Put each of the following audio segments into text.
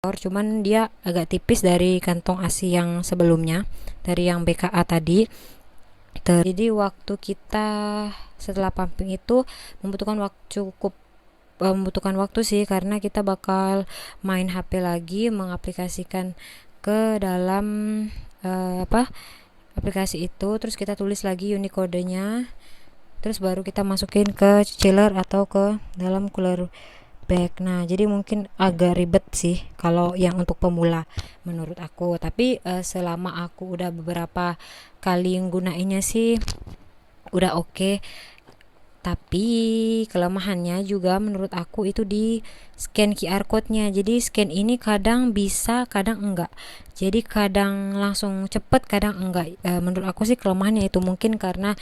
cuman dia agak tipis dari kantong ASI yang sebelumnya, dari yang BKA tadi. Jadi waktu kita setelah pumping itu membutuhkan waktu sih, karena kita bakal main HP lagi, mengaplikasikan ke dalam aplikasi itu, terus kita tulis lagi Unicode-nya, terus baru kita masukin ke chiller atau ke dalam cooler bag. Nah, jadi mungkin agak ribet sih kalau yang untuk pemula menurut aku. Tapi selama aku udah beberapa kali nggunainnya sih udah oke. Tapi kelemahannya juga menurut aku itu di scan QR code-nya. Jadi scan ini kadang bisa, kadang enggak. Jadi kadang langsung cepet, kadang enggak. Menurut aku sih kelemahannya itu, mungkin karena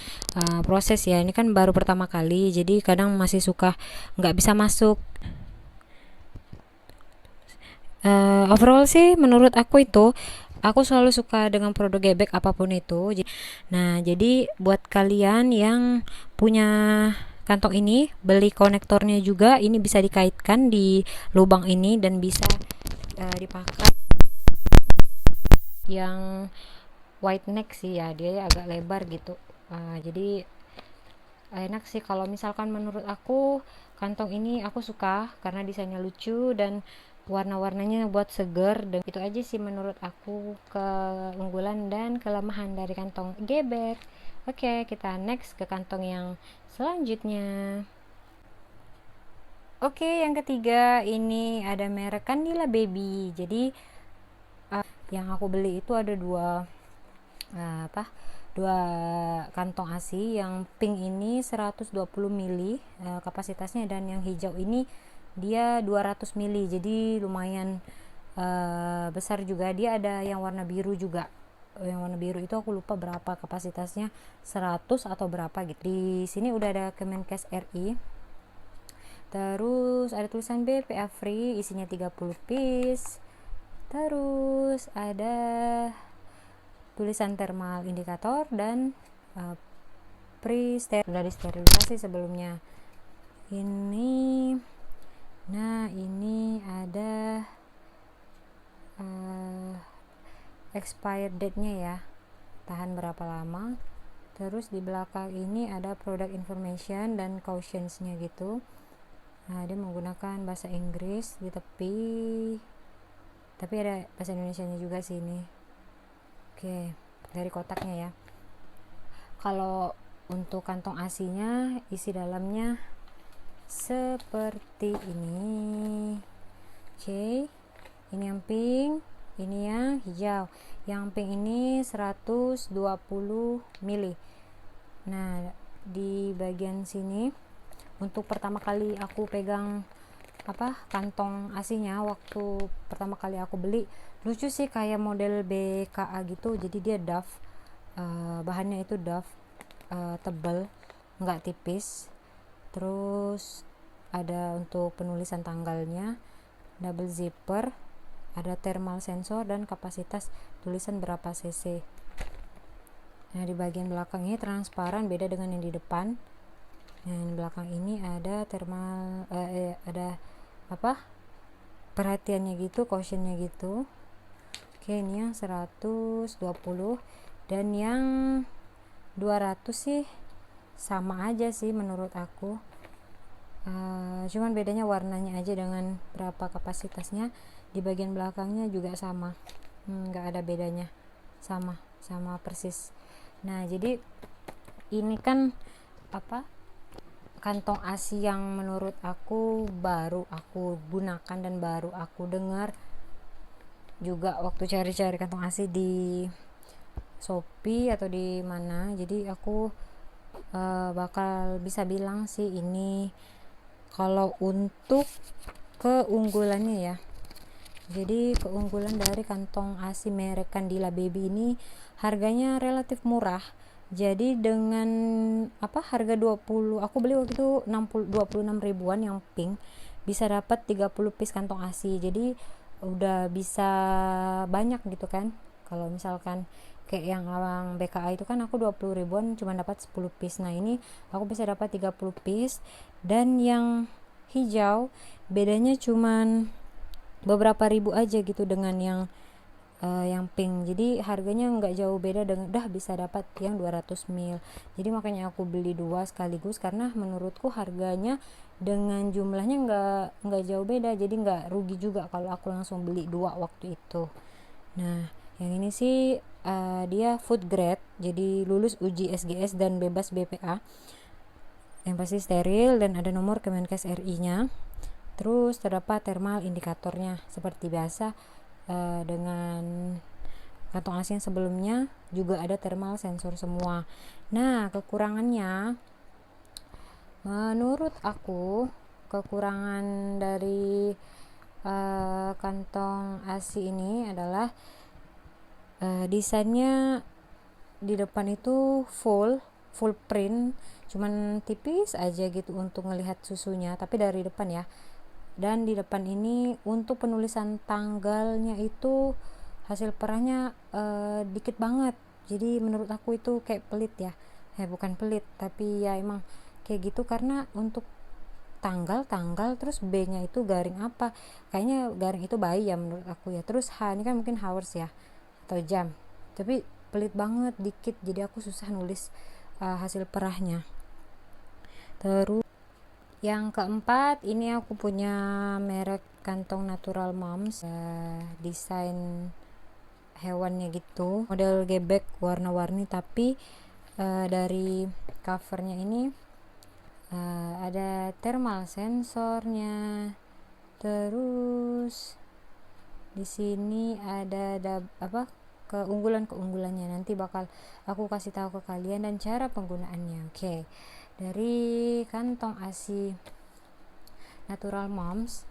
proses ya. Ini kan baru pertama kali, jadi kadang masih suka enggak bisa masuk. Overall sih menurut aku itu, aku selalu suka dengan produk Gebek apapun itu. Nah, jadi buat kalian yang punya kantong ini, beli konektornya juga. Ini bisa dikaitkan di lubang ini dan bisa dipakai yang wide neck sih ya, dia agak lebar gitu. Jadi enak sih kalau misalkan menurut aku. Kantong ini aku suka karena desainnya lucu dan warna-warnanya buat seger. Dan itu aja sih menurut aku keunggulan dan kelemahan dari kantong Gebek. Oke, kita next ke kantong yang selanjutnya. Oke, yang ketiga ini ada merek Candila Baby. Jadi yang aku beli itu ada dua kantong ASI. Yang pink ini 120 mili kapasitasnya, dan yang hijau ini dia 200 mili, jadi lumayan besar juga. Dia ada yang warna biru juga. Yang warna biru itu aku lupa berapa kapasitasnya, 100 atau berapa gitu. Di sini udah ada Kemenkes RI. Terus ada tulisan BPA free, isinya 30 piece. Terus ada tulisan thermal indikator dan udah disterilisasi sebelumnya. Ini ada expired date-nya ya, tahan berapa lama. Terus di belakang ini ada product information dan cautions-nya gitu. Nah, dia menggunakan bahasa Inggris di tepi, tapi ada bahasa Indonesianya juga sih ini. Oke, dari kotaknya ya. Kalau untuk kantong ASI-nya, isi dalamnya seperti ini. Oke, ini yang pink, ini yang hijau. Yang pink ini 120 mili. Nah, di bagian sini untuk pertama kali aku pegang kantong ASI-nya, waktu pertama kali aku beli, lucu sih, kayak model BKA gitu. Jadi dia doff, bahannya itu doff, tebal, nggak tipis. Terus ada untuk penulisan tanggalnya, double zipper, ada thermal sensor dan kapasitas tulisan berapa cc. Nah, di bagian belakang ini transparan, beda dengan yang di depan. Nah, di belakang ini ada thermal ada perhatiannya gitu, cautionnya gitu. Oke, ini yang 120 dan yang 200 sih sama aja sih menurut aku. Cuman bedanya warnanya aja dengan berapa kapasitasnya. Di bagian belakangnya juga sama, nggak ada bedanya, sama persis. Nah, jadi ini kan kantong ASI yang menurut aku baru aku gunakan dan baru aku dengar juga waktu cari-cari kantong ASI di Shopee atau di mana. Jadi aku bakal bisa bilang sih ini kalau untuk keunggulannya ya. Jadi keunggulan dari kantong ASI merek Candila Baby ini, harganya relatif murah. Jadi dengan harga 20, aku beli waktu itu 26 ribuan yang pink, bisa dapat 30 piece kantong ASI. Jadi udah bisa banyak gitu kan. Kalau misalkan kayak yang awang BKA itu kan aku 20 ribuan cuma dapat 10 piece. Nah, ini aku bisa dapat 30 piece. Dan yang hijau bedanya cuman beberapa ribu aja gitu dengan yang pink. Jadi harganya nggak jauh beda, dengan dah bisa dapat yang 200 ml. Jadi makanya aku beli 2 sekaligus, karena menurutku harganya dengan jumlahnya nggak jauh beda, jadi nggak rugi juga kalau aku langsung beli 2 waktu itu. Nah, yang ini sih dia food grade, jadi lulus uji SGS dan bebas BPA, yang pasti steril dan ada nomor Kemenkes RI-nya. Terus terdapat thermal indikatornya seperti biasa. Dengan kantong AC yang sebelumnya juga ada thermal sensor semua. Nah, kekurangannya menurut aku, kekurangan dari kantong AC ini adalah desainnya di depan itu full print, cuman tipis aja gitu untuk ngelihat susunya, tapi dari depan ya. Dan di depan ini untuk penulisan tanggalnya itu hasil perahnya dikit banget. Jadi menurut aku itu kayak pelit ya. Bukan pelit, tapi ya emang kayak gitu, karena untuk tanggal terus B-nya itu garing apa? Kayaknya garing itu bayi ya menurut aku ya. Terus H ini kan mungkin hours ya atau jam. Tapi pelit banget, dikit. Jadi aku susah nulis hasil perahnya. Terus yang keempat, ini aku punya merek kantong Natural Moms, desain hewannya gitu, model gebek warna-warni, tapi dari covernya ini ada thermal sensornya. Terus di sini ada keunggulannya, nanti bakal aku kasih tahu ke kalian dan cara penggunaannya. Oke. Dari kantong ASI Natural Moms,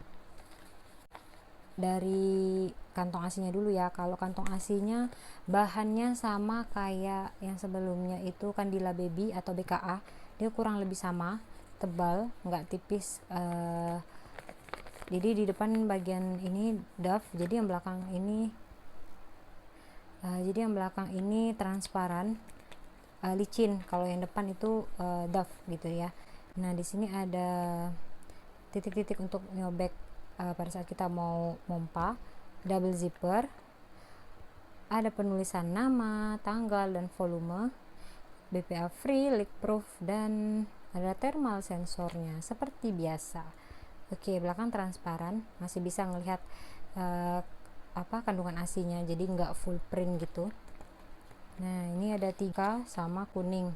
dari kantong asinya dulu ya. Kalau kantong asinya bahannya sama kayak yang sebelumnya itu Candila Baby atau BKA, dia kurang lebih sama, tebal, nggak tipis. Jadi di depan bagian ini doff, jadi yang belakang ini transparan, licin. Kalau yang depan itu doff gitu ya. Nah, di sini ada titik-titik untuk nyobek pada saat kita mau mompa, double zipper, ada penulisan nama, tanggal, dan volume, BPA free, leak proof, dan ada thermal sensornya seperti biasa. Oke, belakang transparan, masih bisa ngelihat kandungan asinya, jadi nggak full print gitu. Nah, ini ada 3 sama kuning.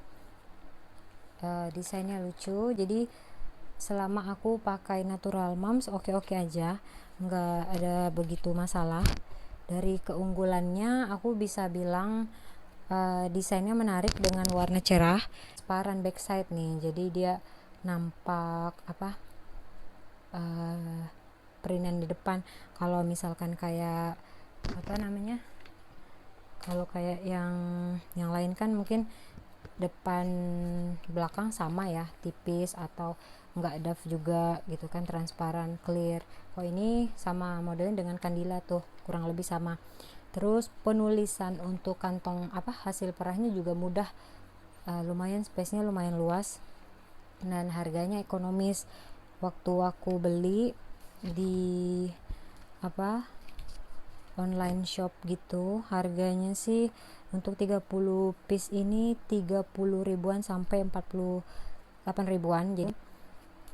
Desainnya lucu, jadi selama aku pakai Natural Moms oke-oke aja, nggak ada begitu masalah. Dari keunggulannya aku bisa bilang desainnya menarik dengan warna cerah, transparan backside nih, jadi dia nampak printan di depan. Kalau misalkan kayak kalau kayak yang lain kan mungkin depan belakang sama ya, tipis atau nggak doff juga gitu kan, transparan clear. Oh, ini sama modelnya dengan Candila tuh, kurang lebih sama. Terus penulisan untuk kantong hasil perahnya juga mudah, lumayan space-nya lumayan luas, dan harganya ekonomis. Waktu aku beli di online shop gitu, harganya sih untuk 30 piece ini 30 ribuan sampai 48 ribuan, jadi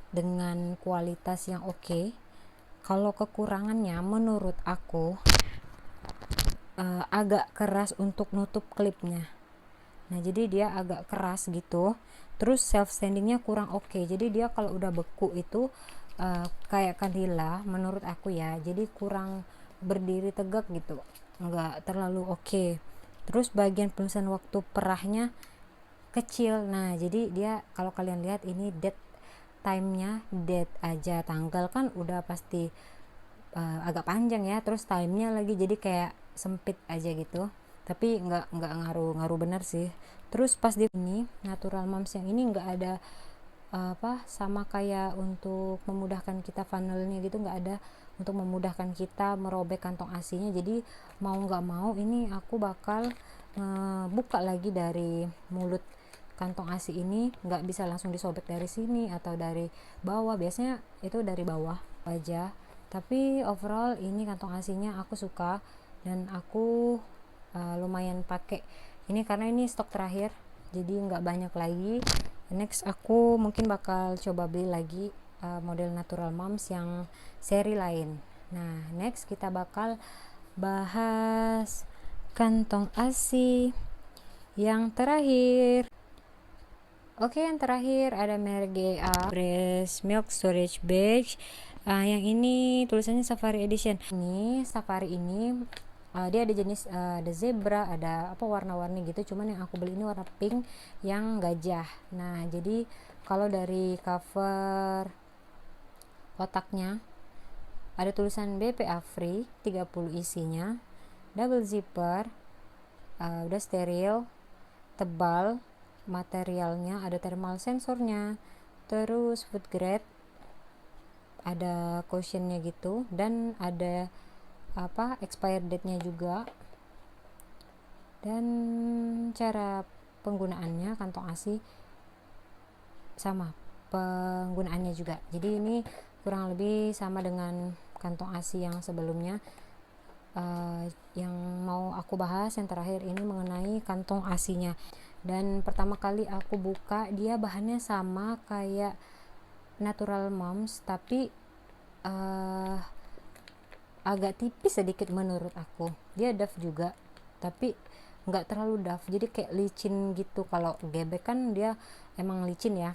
dengan kualitas yang oke. Kalau kekurangannya menurut aku agak keras untuk nutup klipnya. Nah, jadi dia agak keras gitu. Terus self standingnya kurang oke. Jadi dia kalau udah beku itu kayak Candila menurut aku ya, jadi kurang berdiri tegak gitu, nggak terlalu oke. Terus bagian penulisan waktu perahnya kecil. Nah, jadi dia kalau kalian lihat ini date time-nya, date aja, tanggal kan udah pasti agak panjang ya, terus time-nya lagi jadi kayak sempit aja gitu, tapi nggak ngaruh bener sih. Terus pas di ini Natural Moms yang ini nggak ada sama kayak untuk memudahkan kita funnelnya gitu, nggak ada untuk memudahkan kita merobek kantong asinya. Jadi mau nggak mau ini aku bakal buka lagi dari mulut kantong asi ini, nggak bisa langsung disobek dari sini atau dari bawah, biasanya itu dari bawah aja. Tapi overall ini kantong asinya aku suka dan aku lumayan pakai ini karena ini stok terakhir, jadi nggak banyak lagi. Next aku mungkin bakal coba beli lagi model Natural Moms yang seri lain. Nah next kita bakal bahas kantong ASI yang terakhir. Oke, yang terakhir ada merek GA Breast Milk Storage Bag. Yang ini tulisannya Safari Edition. Ini Safari ini dia ada jenis ada zebra, ada apa warna-warni gitu. Cuman yang aku beli ini warna pink yang gajah. Nah, jadi kalau dari cover kotaknya ada tulisan BPA free, 30 isinya, double zipper, udah steril, tebal, materialnya ada thermal sensornya, terus food grade, ada cautionnya gitu, dan ada apa expired date-nya juga. Dan cara penggunaannya kantong ASI sama penggunaannya juga, jadi ini kurang lebih sama dengan kantong ASI yang sebelumnya. Yang mau aku bahas yang terakhir ini mengenai kantong ASI-nya. Dan pertama kali aku buka dia bahannya sama kayak Natural Moms, tapi agak tipis sedikit menurut aku. Dia doff juga, tapi nggak terlalu doff, jadi kayak licin gitu. Kalau gebek kan dia emang licin ya,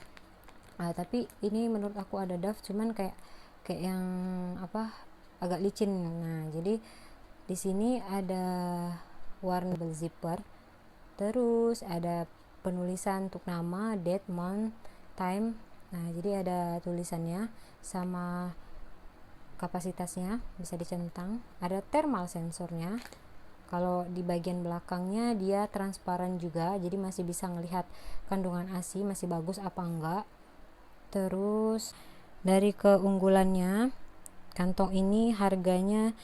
tapi ini menurut aku ada doff, cuman kayak yang apa agak licin. Nah jadi di sini ada warna zipper, terus ada penulisan untuk nama, date, month, time. Nah jadi ada tulisannya sama kapasitasnya bisa dicentang, ada thermal sensornya. Kalau di bagian belakangnya dia transparan juga, jadi masih bisa ngelihat kandungan ASI masih bagus apa enggak. Terus dari keunggulannya, kantong ini harganya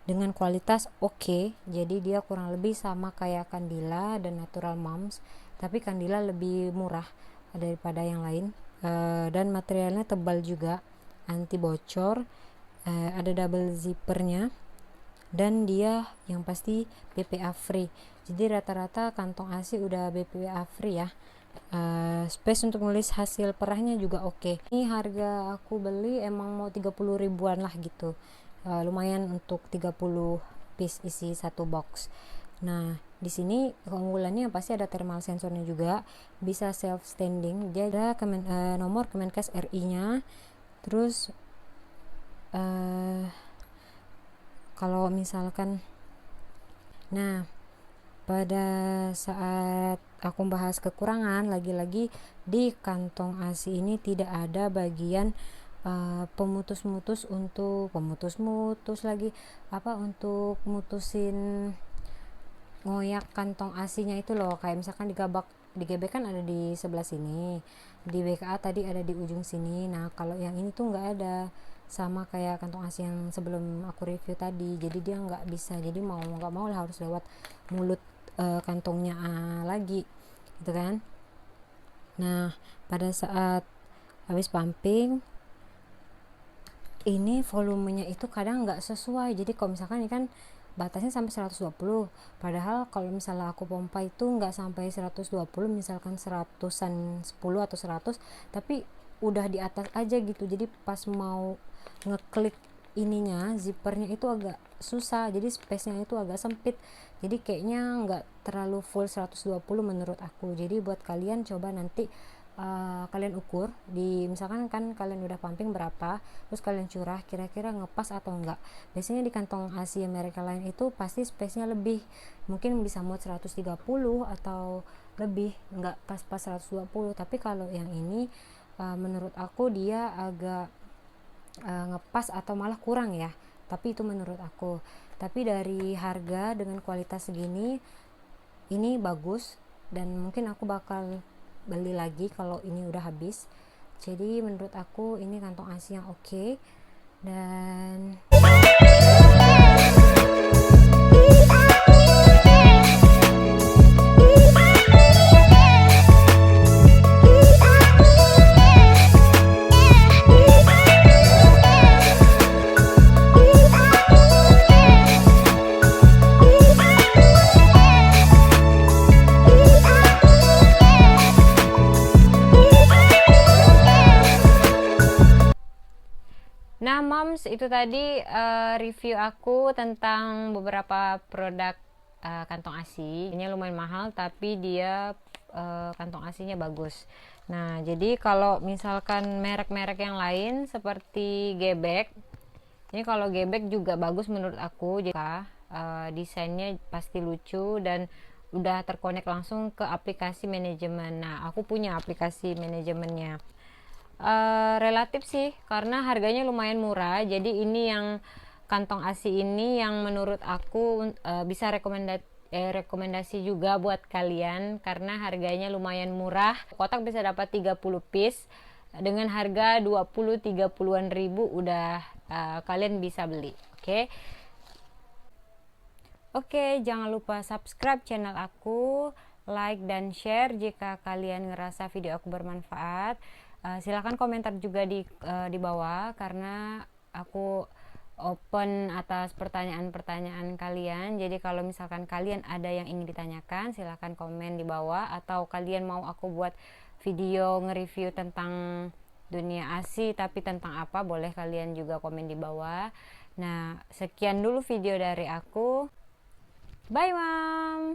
dengan kualitas oke, jadi dia kurang lebih sama kayak Candila dan Natural Moms, tapi Candila lebih murah daripada yang lain. Dan materialnya tebal juga, anti bocor, ada double zippernya, dan dia yang pasti BPA free. Jadi rata-rata kantong ASI udah BPA free ya. Space untuk nulis hasil perahnya juga oke. Ini harga aku beli emang mau 30 ribuan lah gitu. Lumayan untuk 30 piece isi satu box. Nah di sini keunggulannya pasti ada thermal sensornya juga, bisa self standing. Dia ada nomor Kemenkes RI nya. Terus kalau misalkan, nah pada saat aku bahas kekurangan, lagi-lagi di kantong ASI ini tidak ada bagian pemutus-mutus untuk lagi apa untuk mutusin ngoyak kantong ASI-nya itu loh. Kayak misalkan digebek kan ada di sebelah sini, di BKA tadi ada di ujung sini. Nah kalau yang ini tuh nggak ada, sama kayak kantong ASI yang sebelum aku review tadi, jadi dia nggak bisa, jadi mau nggak mau lah harus lewat mulut kantongnya lagi gitu kan. Nah pada saat habis pumping ini volumenya itu kadang nggak sesuai. Jadi kalau misalkan ini kan batasnya sampai 120, padahal kalau misalnya aku pompa itu nggak sampai 120, misalkan 100-an 10 atau 100, tapi udah di atas aja gitu. Jadi pas mau ngeklik ininya, zippernya itu agak susah, jadi space-nya itu agak sempit, jadi kayaknya nggak terlalu full 120 menurut aku. Jadi buat kalian coba nanti kalian ukur di, misalkan kan kalian udah pumping berapa, terus kalian curah kira-kira ngepas atau enggak. Biasanya di kantong ASI mereka lain itu pasti space-nya lebih, mungkin bisa muat 130 atau lebih, enggak pas-pas 120. Tapi kalau yang ini menurut aku dia agak ngepas atau malah kurang ya, tapi itu menurut aku. Tapi dari harga dengan kualitas segini ini bagus, dan mungkin aku bakal beli lagi kalau ini udah habis. Jadi menurut aku ini kantong ASI yang oke. Dan itu tadi review aku tentang beberapa produk kantong ASI. Ini lumayan mahal tapi dia kantong ASINya bagus. Nah, jadi kalau misalkan merek-merek yang lain seperti Gebek, ini kalau Gebek juga bagus menurut aku. Jadi desainnya pasti lucu dan udah terkonek langsung ke aplikasi manajemen. Nah, aku punya aplikasi manajemennya. Relatif sih karena harganya lumayan murah. Jadi ini yang kantong ASI ini yang menurut aku bisa rekomendasi juga buat kalian karena harganya lumayan murah. Kotak bisa dapat 30 piece dengan harga 20-30an ribu udah kalian bisa beli. Oke, jangan lupa subscribe channel aku, like dan share jika kalian ngerasa video aku bermanfaat. Silahkan komentar juga di bawah karena aku open atas pertanyaan-pertanyaan kalian. Jadi kalau misalkan kalian ada yang ingin ditanyakan, silahkan komen di bawah, atau kalian mau aku buat video nge-review tentang dunia ASI tapi tentang apa, boleh kalian juga komen di bawah. Nah, sekian dulu video dari aku. Bye, Mom.